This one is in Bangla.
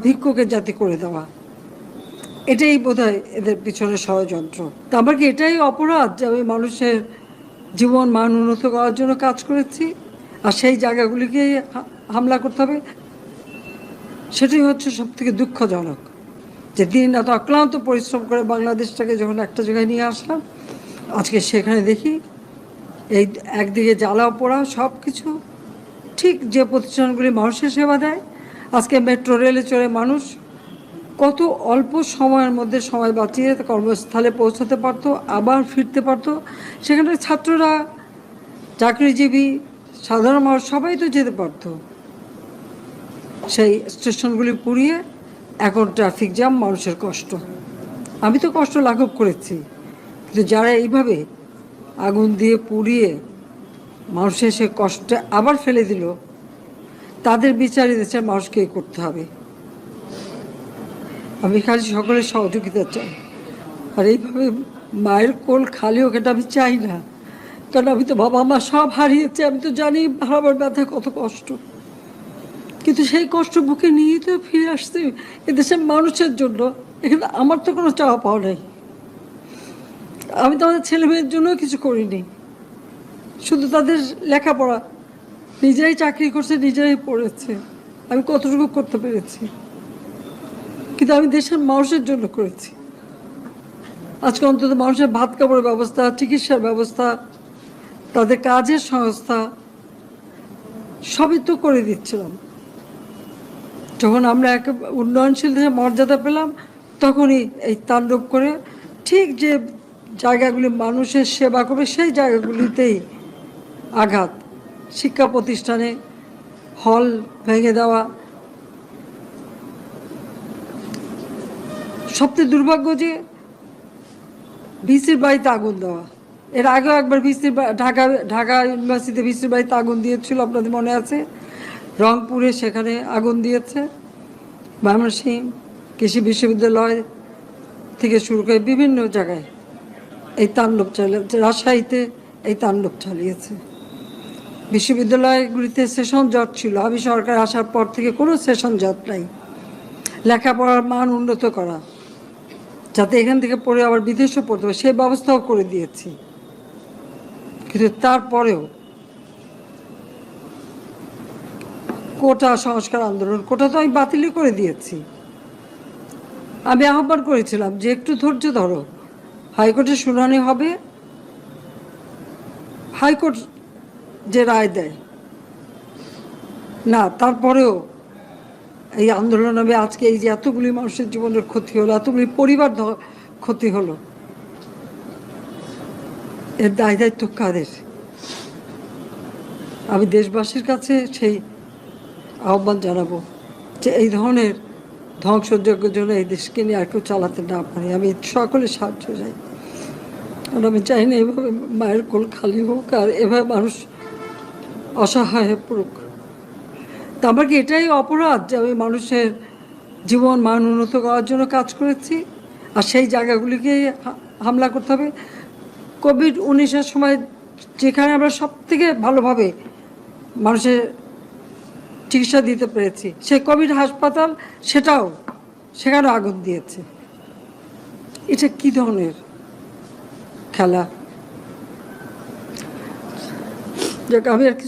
ভিক্ষুকের জাতি করে দেওয়া, এটাই বোধহয় এদের পিছনে ষড়যন্ত্র। তা আমার কি এটাই অপরাধ যে আমি মানুষের জীবন মান উন্নত করার জন্য কাজ করেছি, আর সেই জায়গাগুলিকে হামলা করতে হবে? সেটাই হচ্ছে সব থেকে দুঃখজনক, যে দিন এত অক্লান্ত পরিশ্রম করে বাংলাদেশটাকে যখন একটা জায়গায় নিয়ে আসলাম, আজকে সেখানে দেখি এই একদিকে জ্বালা পোড়া সব কিছু। ঠিক যে প্রতিষ্ঠানগুলি মানুষের সেবা দেয়, আজকে মেট্রো রেলে চড়ে মানুষ কত অল্প সময়ের মধ্যে সময় বাঁচিয়ে কর্মস্থলে পৌঁছাতে পারতো, আবার ফিরতে পারতো। সেখানে ছাত্ররা, চাকরিজীবী, সাধারণ মানুষ সবাই তো যেতে পারতো। সেই স্টেশনগুলি পুড়িয়ে এখন ট্রাফিক জ্যাম, মানুষের কষ্ট। আমি তো কষ্ট লাঘব করেছি, কিন্তু যারা এইভাবে আগুন দিয়ে পুড়িয়ে মানুষের সে কষ্টে আবার ফেলে দিল, তাদের বিচার দেশের মানুষকেই করতে হবে। আমি খালি সকলের সহযোগিতা চাই, আর এইভাবে মায়ের কোল খালি হোক এটা আমি চাই না। কারণ আমি তো বাবা মা সব হারিয়েছি, আমি তো জানি হারাবার ব্যথা কত কষ্ট। কিন্তু সেই কষ্ট বুকে নিয়েই তো ফিরে আসছি এদেশের মানুষের জন্য। এখানে আমার তো কোনো চাওয়া পাওয়া নেই। আমি তো আমাদের ছেলে মেয়ের জন্য কিছু করিনি, শুধু তাদের লেখাপড়া। নিজেরাই চাকরি করছে, নিজেরাই পড়েছে, আমি কতটুকু করতে পেরেছি, কিন্তু আমি দেশের মানুষের জন্য করেছি। আজকে অন্তত মানুষের ভাত কাপড়ের ব্যবস্থা, চিকিৎসার ব্যবস্থা, তাদের কাজের সংস্থা সবই তো করে দিচ্ছিলাম। যখন আমরা এক উন্নয়নশীল দেশের মর্যাদা পেলাম, তখনই এই তাণ্ডব করে ঠিক যে জায়গাগুলি মানুষের সেবা করবে সেই জায়গাগুলিতেই আঘাত। শিক্ষা প্রতিষ্ঠানে হল ভেঙে দেওয়া। সবচেয়ে দুর্ভাগ্য যে ভিসির বাড়িতে আগুন দেওয়া। এর আগেও একবার ঢাকা ইউনিভার্সিটিতে ভিসির বাড়িতে আগুন দিয়েছিল, আপনাদের মনে আছে? রংপুরে সেখানে আগুন দিয়েছে, ময়মনসিংহ কৃষি বিশ্ববিদ্যালয় থেকে শুরু করে বিভিন্ন জায়গায় এই তাণ্ডব চালিয়েছে। রাজশাহীতে এই তাণ্ডব চালিয়েছে। বিশ্ববিদ্যালয়গুলিতে সেশন জট ছিল, আমি সরকার আসার পর থেকে কোনো সেশন জট নাই। লেখাপড়ার মান উন্নত করা, যাতে এখান থেকে পড়ে আবার বিদেশও পড়তে হবে, সেই ব্যবস্থাও করে দিয়েছি। কিন্তু তারপরেও কোটা সংস্কার আন্দোলন, কোটা তো আমি বাতিলই করে দিয়েছি। আমি আহ্বান করেছিলাম যে একটু ধৈর্য ধরো, হাইকোর্টে শুনানি হবে, হাইকোর্ট যে রায় দেয় না, তারপরেও এই আন্দোলন হবে। আজকে এই যে এতগুলি মানুষের জীবনের ক্ষতি হলো, এতগুলি পরিবার ক্ষতি হলো, এর দায় দায়িত্ব কাদের? আমি দেশবাসীর কাছে সেই আহ্বান জানাবো যে এই ধরনের ধ্বংসযজ্ঞের জন্য এই দেশকে নিয়ে আর কেউ চালাতে না পারে। আমি সকলের সাহায্য চাই, কারণ আমি চাই না এভাবে মায়ের কোল খালি হোক আর এভাবে মানুষ অসহায় হয়ে পড়ুক। তা আমার কি এটাই অপরাধ যে আমি মানুষের জীবন মান উন্নত করার জন্য কাজ করেছি, আর সেই জায়গাগুলিকে হামলা করতে হবে? কোভিড-19-এর সময় যেখানে আমরা সব থেকে ভালোভাবে মানুষের চিকিৎসা দিতে পেরেছি, সেই কোভিড হাসপাতাল, সেখানেও আগুন দিয়েছে। এটা কি ধরনের খেলা? যাক, আমি আর কিছু